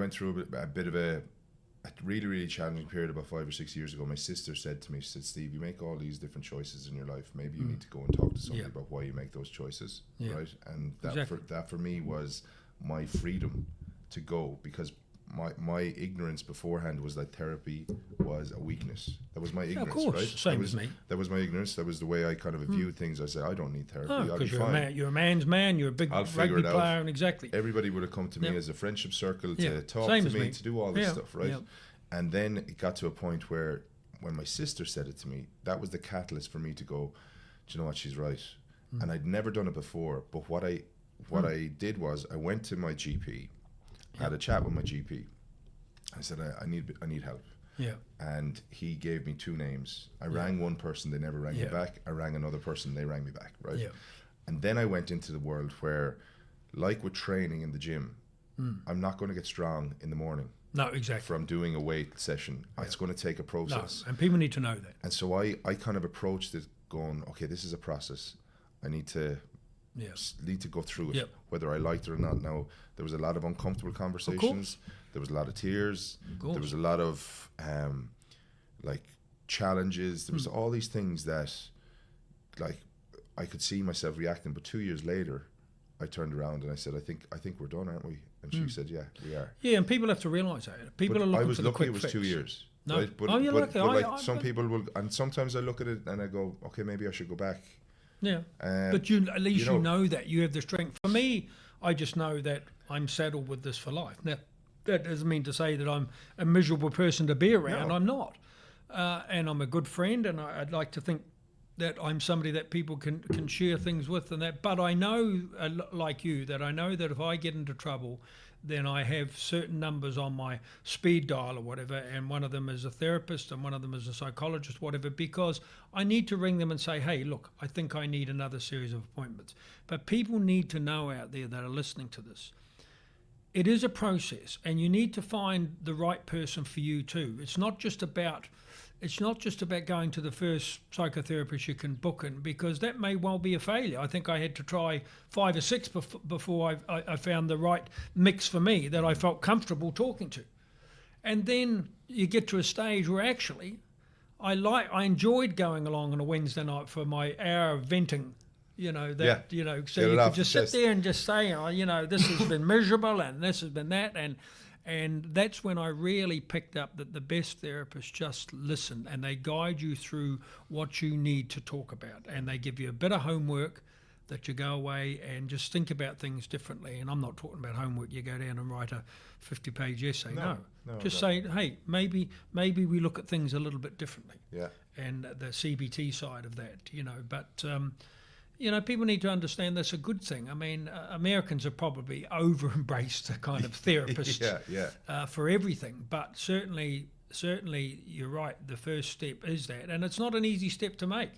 went through a bit of a really, really challenging period about 5 or 6 years ago. My sister said to me, she said, Steve, you make all these different choices in your life. Maybe you need to go and talk to somebody about why you make those choices, right? And that for me was my freedom to go, because my ignorance beforehand was that therapy was a weakness. That was my ignorance, of course, right? Same as me. That was my ignorance. That was the way I kind of viewed things. I said, I don't need therapy. I'll be Because fine. you're a man's man. You're a big rugby player, and exactly. Everybody would have come to me as a friendship circle to talk Same to me, me, to do all this stuff, right? And then it got to a point where, when my sister said it to me, that was the catalyst for me to go, do you know what, she's right. And I'd never done it before, but what I did was I went to my GP, had a chat with my GP. I said, I need help. Yeah. And he gave me 2 names. I rang one person, they never rang me back. I rang another person, they rang me back, right? Yeah. And then I went into the world where, like with training in the gym, I'm not going to get strong in the morning. No, exactly. From doing a weight session. It's going to take a process. No, and people need to know that. And so I kind of approached it going, okay, this is a process. I need to go through it, whether I liked it or not. Now, there was a lot of uncomfortable conversations. There was a lot of tears. There was a lot of like challenges. There was all these things that, like, I could see myself reacting. But 2 years later, I turned around and I said, I think we're done, aren't we? And she said, yeah, we are. Yeah, and people have to realise that. People are looking for the quick fix. I was lucky it was 2 years. No. Right? But, you're lucky. Like some people will, and sometimes I look at it and I go, okay, maybe I should go back. Yeah, but at least you know that you have the strength. For me, I just know that I'm saddled with this for life. Now, that doesn't mean to say that I'm a miserable person to be around. No. I'm not, and I'm a good friend, and I'd like to think that I'm somebody that people can share things with and that. But I know, like you, that I know that if I get into trouble, then I have certain numbers on my speed dial or whatever, and one of them is a therapist and one of them is a psychologist, whatever, because I need to ring them and say, hey, look, I think I need another series of appointments. But people need to know out there that are listening to this, it is a process, and you need to find the right person for you too. It's not just about going to the first psychotherapist you can book in, because that may well be a failure. I think I had to try 5 or 6 before I found the right mix for me that I felt comfortable talking to. And then you get to a stage where actually I enjoyed going along on a Wednesday night for my hour of venting, so you could just sit there and just say, this has been miserable and this has been that, and that's when I really picked up that the best therapists just listen and they guide you through what you need to talk about, and they give you a bit of homework that you go away and just think about things differently. And I'm not talking about homework you go down and write a 50-page essay. No. Just say, hey, maybe we look at things a little bit differently. Yeah. And the CBT side of that, but people need to understand that's a good thing. I mean, Americans have probably over-embraced the kind of therapist for everything. But certainly, you're right. The first step is that. And it's not an easy step to make.